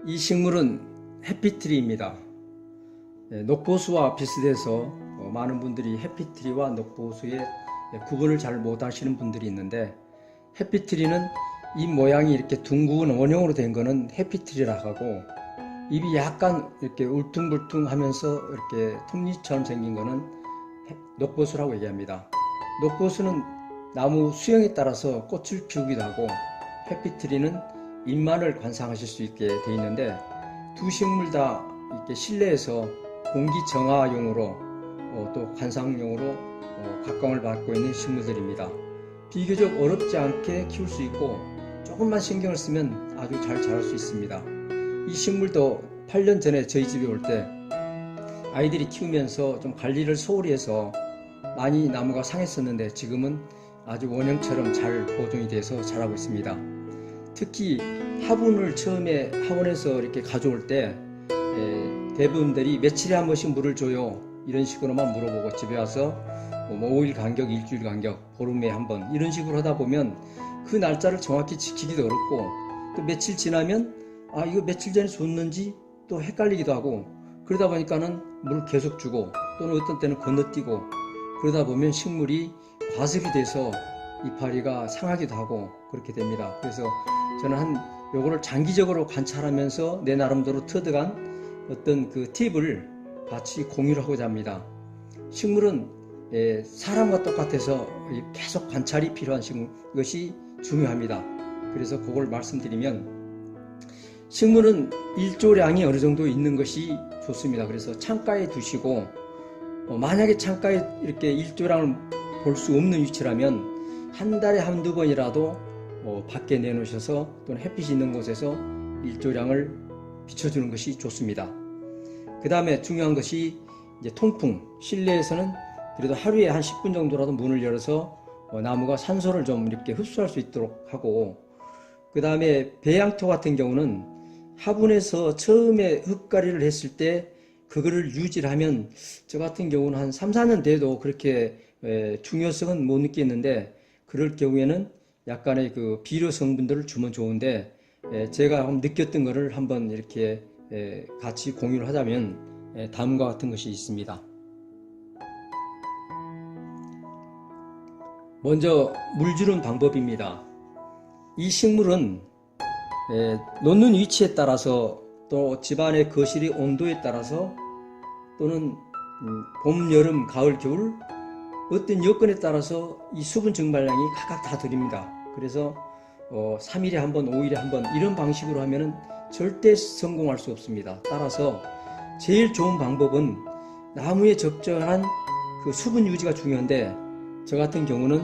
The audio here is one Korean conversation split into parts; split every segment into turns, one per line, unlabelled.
이 식물은 해피트리입니다. 녹보수와 비슷해서 많은 분들이 해피트리와 녹보수의 구분을 잘 못하시는 분들이 있는데, 해피트리는 잎 모양이 이렇게 둥근 원형으로 된 거는 해피트리라고 하고, 잎이 약간 이렇게 울퉁불퉁하면서 이렇게 톱니처럼 생긴 거는 녹보수라고 얘기합니다. 녹보수는 나무 수형에 따라서 꽃을 피우기도 하고, 해피트리는 잎만을 관상하실 수 있게 되어 있는데, 두 식물 다 이렇게 실내에서 공기 정화용으로 또 관상용으로 각광을 받고 있는 식물들입니다. 비교적 어렵지 않게 키울 수 있고 조금만 신경을 쓰면 아주 잘 자랄 수 있습니다. 이 식물도 8년 전에 저희 집에 올 때 아이들이 키우면서 좀 관리를 소홀히 해서 많이 나무가 상했었는데, 지금은 아주 원형처럼 잘 보존이 돼서 자라고 있습니다. 특히 화분을 처음에 화원에서 이렇게 가져올 때 대부분들이 며칠에 한 번씩 물을 줘요, 이런 식으로만 물어보고 집에 와서 5일 간격, 일주일 간격, 보름에 한 번 이런 식으로 하다 보면 그 날짜를 정확히 지키기도 어렵고, 또 며칠 지나면 이거 며칠 전에 줬는지 또 헷갈리기도 하고, 그러다 보니까는 물을 계속 주고 또는 어떤 때는 건너뛰고, 그러다 보면 식물이 과습이 돼서 이파리가 상하기도 하고 그렇게 됩니다. 그래서 저는 요거를 장기적으로 관찰하면서 내 나름대로 터득한 어떤 그 팁을 같이 공유를 하고자 합니다. 식물은 사람과 똑같아서 계속 관찰이 필요한 것이 중요합니다. 그래서 그걸 말씀드리면, 식물은 일조량이 어느 정도 있는 것이 좋습니다. 그래서 창가에 두시고, 만약에 창가에 이렇게 일조량을 볼 수 없는 위치라면 한 달에 한두 번이라도 밖에 내놓으셔서 또는 햇빛이 있는 곳에서 일조량을 비춰주는 것이 좋습니다. 그 다음에 중요한 것이 이제 통풍. 실내에서는 그래도 하루에 한 10분 정도라도 문을 열어서 나무가 산소를 좀 이렇게 흡수할 수 있도록 하고, 그 다음에 배양토 같은 경우는 화분에서 처음에 흙가리를 했을 때 그거를 유지를 하면, 저 같은 경우는 한 3, 4년 돼도 그렇게 중요성은 못 느끼겠는데, 그럴 경우에는 약간의 그 비료 성분들을 주면 좋은데, 제가 느꼈던 거를 한번 이렇게 같이 공유를 하자면 다음과 같은 것이 있습니다. 먼저 물 주는 방법입니다. 이 식물은 놓는 위치에 따라서, 또 집안의 거실의 온도에 따라서, 또는 봄, 여름, 가을, 겨울 어떤 여건에 따라서 이 수분 증발량이 각각 다 다릅니다. 그래서 3일에 한 번, 5일에 한 번 이런 방식으로 하면은 절대 성공할 수 없습니다. 따라서 제일 좋은 방법은 나무에 적절한 그 수분 유지가 중요한데, 저 같은 경우는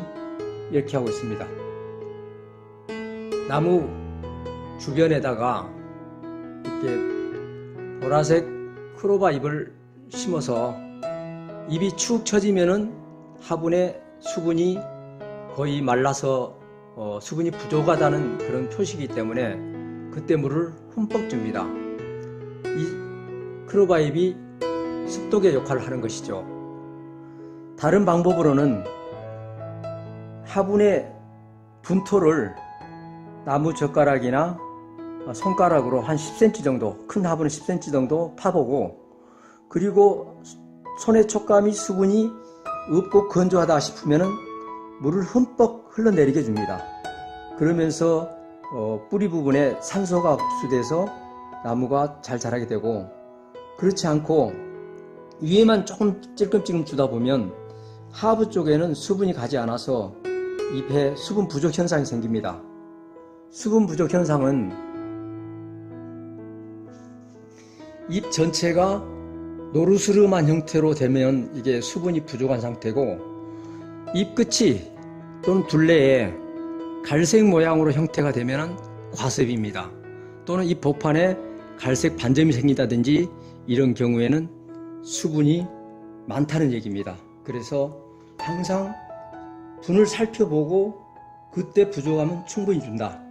이렇게 하고 있습니다. 나무 주변에다가 이렇게 보라색 크로바 잎을 심어서 잎이 축 처지면은 화분에 수분이 거의 말라서 수분이 부족하다는 그런 표시이기 때문에 그때 물을 흠뻑 줍니다. 이 크로바 잎이 습독의 역할을 하는 것이죠. 다른 방법으로는 화분에 분토를 나무 젓가락이나 손가락으로 한 10cm 정도, 큰 화분은 10cm 정도 파보고, 그리고 손의 촉감이 수분이 없고 건조하다 싶으면은 물을 흠뻑 흘러내리게 줍니다. 그러면서 뿌리 부분에 산소가 흡수돼서 나무가 잘 자라게 되고, 그렇지 않고 위에만 조금 찔끔찔끔 주다 보면 하부 쪽에는 수분이 가지 않아서 잎에 수분 부족 현상이 생깁니다. 수분 부족 현상은 잎 전체가 노르스름한 형태로 되면 이게 수분이 부족한 상태고, 잎 끝이 또는 둘레에 갈색 모양으로 형태가 되면 과습입니다. 또는 잎 보판에 갈색 반점이 생긴다든지 이런 경우에는 수분이 많다는 얘기입니다. 그래서 항상 분을 살펴보고 그때 부족하면 충분히 준다.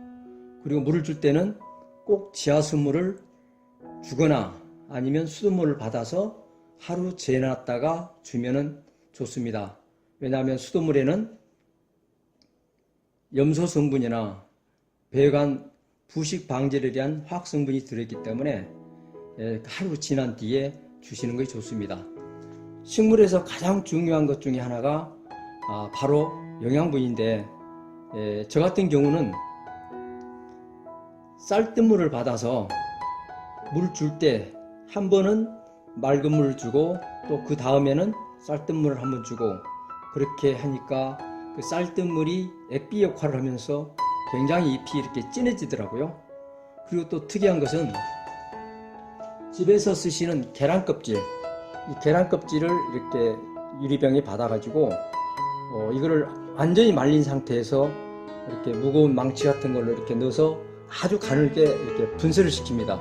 그리고 물을 줄 때는 꼭 지하수물을 주거나 아니면 수돗물을 받아서 하루 재놨다가 주면은 좋습니다. 왜냐하면 수돗물에는 염소 성분이나 배관 부식 방지를 위한 화학 성분이 들어있기 때문에 하루 지난 뒤에 주시는 것이 좋습니다. 식물에서 가장 중요한 것 중에 하나가 바로 영양분인데, 저 같은 경우는 쌀뜨물을 받아서 물 줄 때 한 번은 맑은 물을 주고 또 그 다음에는 쌀뜨물을 한번 주고, 그렇게 하니까 그 쌀뜨물이 액비 역할을 하면서 굉장히 잎이 이렇게 진해지더라고요. 그리고 또 특이한 것은 집에서 쓰시는 계란 껍질, 이 계란 껍질을 이렇게 유리병에 받아가지고 이거를 완전히 말린 상태에서 이렇게 무거운 망치 같은 걸로 이렇게 넣어서 아주 가늘게 이렇게 분쇄를 시킵니다.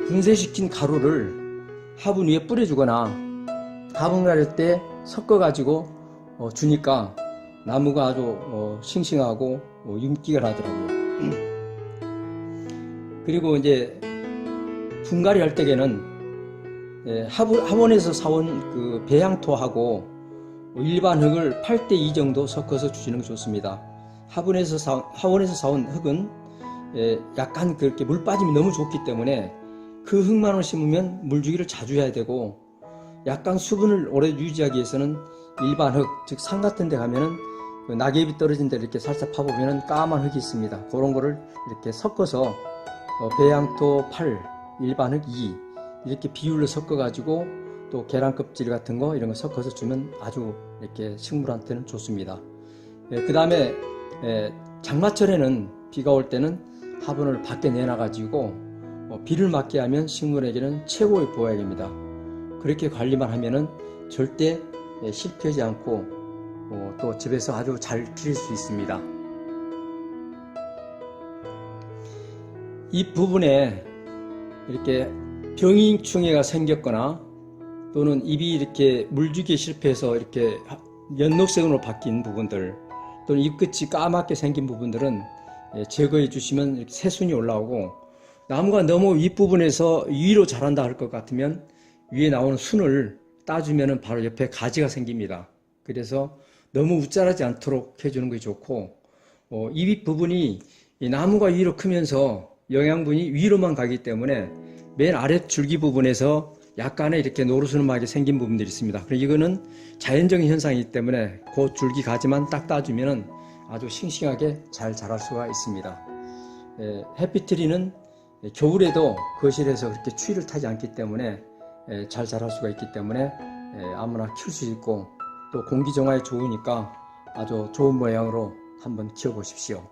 분쇄시킨 가루를 화분 위에 뿌려주거나 화분 가를 때 섞어가지고 주니까 나무가 아주 싱싱하고 윤기가 나더라고요. 그리고 이제 분갈이 할 때에는 화원에서 사온 그 배양토하고 일반 흙을 8:2 정도 섞어서 주시는 게 좋습니다. 화원에서 사온 흙은 약간 그렇게 물 빠짐이 너무 좋기 때문에 그 흙만을 심으면 물주기를 자주 해야 되고, 약간 수분을 오래 유지하기 위해서는 일반 흙, 즉 산 같은 데 가면은 그 낙엽이 떨어진 데 이렇게 살짝 파보면은 까만 흙이 있습니다. 그런 거를 이렇게 섞어서 배양토 8, 일반 흙 2 이렇게 비율로 섞어 가지고 또 계란 껍질 같은 거 이런 거 섞어서 주면 아주 이렇게 식물한테는 좋습니다. 그 다음에 장마철에는 비가 올 때는 화분을 밖에 내놔 가지고 비를 맞게 하면 식물에게는 최고의 보약입니다. 그렇게 관리만 하면은 절대 실패하지 않고 또 집에서 아주 잘 기를 수 있습니다. 이 부분에 이렇게 병이충해가 생겼거나 또는 잎이 이렇게 물주기에 실패해서 이렇게 연녹색으로 바뀐 부분들, 또는 잎끝이 까맣게 생긴 부분들은 제거해 주시면 이렇게 새순이 올라오고, 나무가 너무 윗부분에서 위로 자란다 할 것 같으면 위에 나오는 순을 따주면 바로 옆에 가지가 생깁니다. 그래서 너무 웃자라지 않도록 해주는 것이 좋고, 이 윗부분이 이 나무가 위로 크면서 영양분이 위로만 가기 때문에 맨 아래 줄기 부분에서 약간의 이렇게 노르스름하게 생긴 부분들이 있습니다. 그래서 이거는 자연적인 현상이기 때문에 그 줄기 가지만 딱 따주면 아주 싱싱하게 잘 자랄 수가 있습니다. 해피트리는 겨울에도 거실에서 그렇게 추위를 타지 않기 때문에 잘 자랄 수가 있기 때문에 아무나 키울 수 있고, 또 공기 정화에 좋으니까 아주 좋은 모양으로 한번 키워보십시오.